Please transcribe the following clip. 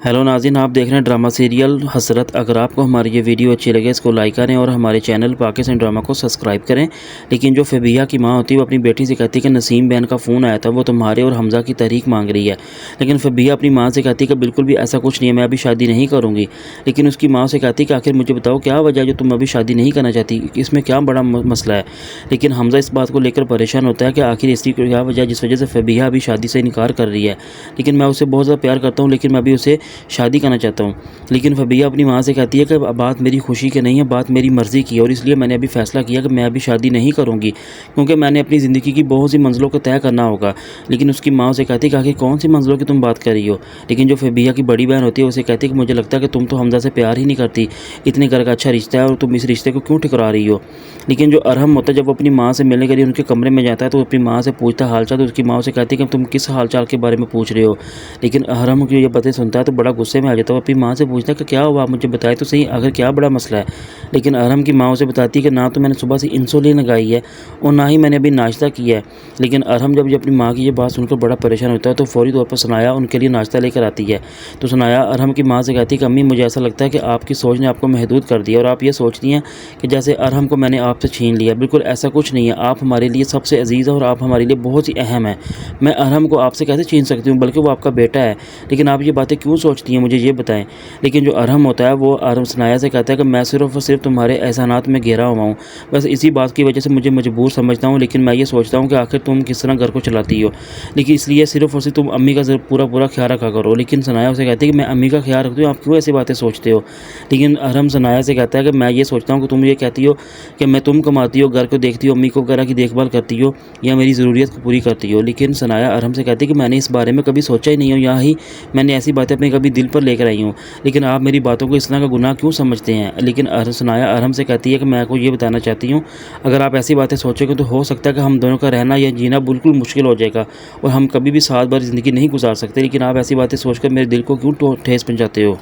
Hello नाज़रीन, आप देख रहे हैं ड्रामा सीरियल हसरत। अगर आपको हमारी ये वीडियो अच्छी लगे इसको लाइक करें और हमारे चैनल पाकिस्तान ड्रामा को सब्सक्राइब करें। लेकिन जो फबिहा की माँ होती है वो अपनी बेटी से कहती है कि नसीम बहन का फ़ोन आया था, वो तुम्हारे और हमज़ा की तारीख मांग रही है। लेकिन फबिहा अपनी माँ से कहती है कि बिल्कुल भी ऐसा कुछ नहीं है, मैं अभी शादी नहीं करूँगी। लेकिन उसकी माँ से कहती है कि आखिर मुझे बताओ क्या वजह है जो तुम अभी शादी नहीं करना चाहती, इसमें क्या बड़ा मसला है। लेकिन हमज़ा इस बात को लेकर परेशान होता है कि आखिर इसकी क्या वजह जिस वजह से फबिहा अभी शादी से इनकार कर रही है। लेकिन मैं उसे बहुत ज़्यादा प्यार करता हूँ, लेकिन मैं अभी उसे शादी करना चाहता हूँ। लेकिन फबिहा अपनी माँ से कहती है कि बात मेरी खुशी की नहीं है, बात मेरी मर्ज़ी की है और इसलिए मैंने अभी फ़ैसला किया कि मैं अभी शादी नहीं करूँगी, क्योंकि मैंने अपनी ज़िंदगी की बहुत सी मंजिलों को तय करना होगा। लेकिन उसकी माँ उसे कहती है कि आखिर कौन सी मंजिलों की तुम बात कर रही हो। लेकिन जो फबिहा की बड़ी बहन होती है उसे कहती है कि मुझे लगता है कि तुम तो हमज़ा से प्यार ही नहीं करती, इतने घर का अच्छा रिश्ता है और तुम इस रिश्ते को क्यों ठुकरा रही हो। लेकिन जो अरहम होता है जब वो अपनी माँ से मिलने के लिए उनके कमरे में जाता है तो अपनी माँ से पूछता है हालचाल, तो उसकी माँ उसे कहती है कि तुम किस हालचाल के बारे में पूछ रहे हो। लेकिन अरहम की ये बातें सुनता है तो बड़ा गुस्से में आ जाता है, अपनी माँ से पूछता है कि क्या हुआ, आप मुझे बताए तो सही, अगर क्या बड़ा मसला है। लेकिन अरहम की माँ उसे बताती है कि ना तो मैंने सुबह से इंसुलिन लगाई है और ना ही मैंने अभी नाश्ता किया है। लेकिन अरहम जब अपनी माँ की ये बात सुनकर बड़ा परेशान होता है तो फौरी तौर पर सनाया उनके लिए नाश्ता लेकर आती है। तो सनाया अरहम की माँ से कहती है कि अम्मी, मुझे ऐसा लगता है कि आपकी सोच ने आपको महदूद कर दिया और आप ये सोचती हैं कि जैसे अरहम को मैंने आपसे छीन लिया। बिल्कुल ऐसा कुछ नहीं है, आप हमारे लिए सबसे अजीज़ है और आप हमारे लिए बहुत ही अहम है। मैं अरहम को आपसे कैसे छीन सकती हूँ, बल्कि वो आपका बेटा है। लेकिन आप ये बातें क्यों सोचती हैं, मुझे ये बताएं। लेकिन जो अरहम होता है वो सनाया से कहता है कि मैं सिर्फ़ और सिर्फ तुम्हारे एहसानात में घिरा हुआ हूँ, बस इसी बात की वजह से मुझे मजबूर समझता हूँ। लेकिन मैं ये सोचता हूँ कि आखिर तुम किस तरह घर को चलाती हो, लेकिन इसलिए सिर्फ़ और सिर्फ तुम अम्मी का पूरा ख्याल रखा करो। लेकिन सनाया उसे कहती है कि मैं अम्मी का ख्याल रखती हूँ, आप क्यों ऐसी बातें सोचते हो। लेकिन अरहम सनाया से कहता है कि मैं ये सोचता हूँ कि तुम ये कहती हो कि मैं तुम कमाती हो, घर को देखती हो, अम्मी को वगैरह की देखभाल करती हो या मेरी ज़रूरियत को पूरी करती हो। लेकिन सनाया अरहम से कहती है कि मैंने इस बारे में कभी सोचा ही नहीं हो, यहाँ ही मैंने ऐसी बातें अपने कभी दिल पर लेकर आई हूँ। लेकिन आप मेरी बातों को इस तरह का गुनाह क्यों समझते हैं। लेकिन सनाया अरहम से कहती है कि मैं आपको ये बताना चाहती हूँ, अगर आप ऐसी बातें सोचोगे तो हो सकता है कि हम दोनों का रहना या जीना बिल्कुल मुश्किल हो जाएगा और हम कभी भी साथ भर ज़िंदगी नहीं गुजार सकते। लेकिन आप ऐसी बातें सोचकर मेरे दिल को क्यों ठेस पहुँचाते हो।